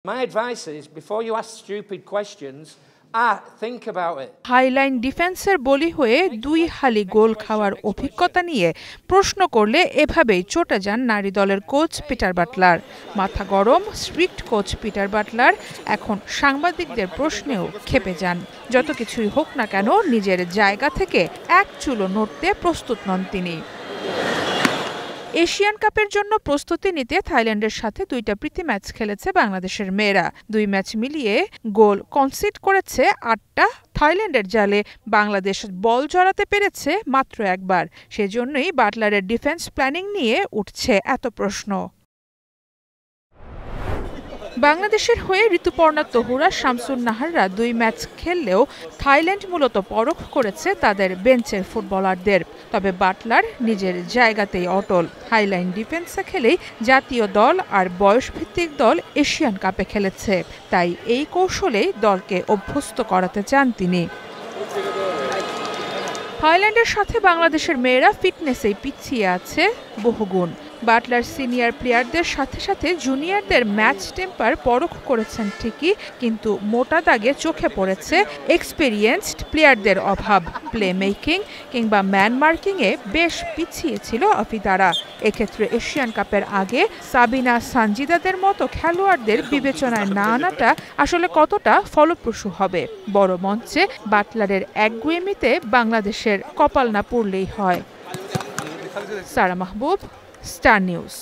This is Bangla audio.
My advice is, before you ask stupid questions, think about it. Highline ডিফেন্সের বলি হয়ে 2 হালি গোল খাওয়ার অভিজ্ঞতা নিয়ে প্রশ্ন করলে এভাবেই চটে যান নারী দলের কোচ পিটার বাটলার। মাথা গরম স্ট্রিক্ট কোচ পিটার বাটলার এখন সাংবাদিকদের প্রশ্নেও ক্ষেপে যান। যত কিছুই হোক না কেন নিজের জায়গা থেকে এক চুলও নড়তে প্রস্তুত নন তিনি। এশিয়ান কাপের জন্য প্রস্তুতি নিতে থাইল্যান্ডের সাথে 2টা প্রীতি ম্যাচ খেলেছে বাংলাদেশের মেয়েরা। 2 ম্যাচ মিলিয়ে গোল কনসিড করেছে 8টা। থাইল্যান্ডের জালে বাংলাদেশ বল জড়াতে পেরেছে মাত্র একবার। সেজন্যই বাটলারের ডিফেন্স প্ল্যানিং নিয়ে উঠছে এত প্রশ্ন। বাংলাদেশের হয়ে ঋতুপর্ণা তহুরা, শামসুন নাহাররা 2 ম্যাচ খেললেও থাইল্যান্ড মূলত পরখ করেছে তাদের বেঞ্চের ফুটবলারদের। তবে বাটলার নিজের জায়গাতেই অটল। হাইলাইন ডিফেন্সে খেলেই জাতীয় দল আর বয়সভিত্তিক দল এশিয়ান কাপে খেলেছে, তাই এই কৌশলেই দলকে অভ্যস্ত করাতে চান তিনি। থাইল্যান্ডের সাথে বাংলাদেশের মেয়েরা ফিটনেসেই পিছিয়ে আছে বহুগুণ। বাটলার সিনিয়র প্লেয়ারদের সাথে সাথে জুনিয়রদের ম্যাচ টেম্পার পরখ করেছেন ঠিকই, কিন্তু মোটা দাগে চোখে পড়েছে এক্সপেরিয়েন্সড প্লেয়ারদের অভাব। প্লে মেকিং কিংবা ম্যান মার্কিংয়ে বেশ পিছিয়ে ছিল আফিদারা। এক্ষেত্রে এশিয়ান কাপের আগে সাবিনা সানজিদাদের মতো খেলোয়াড়দের বিবেচনায় না আনাটা আসলে কতটা ফলপ্রসূ হবে। বড় মঞ্চে বাটলারের একগুঁয়েমিতে বাংলাদেশের কপাল না পড়লেই হয়। সারা মাহবুব, স্টার নিউজ।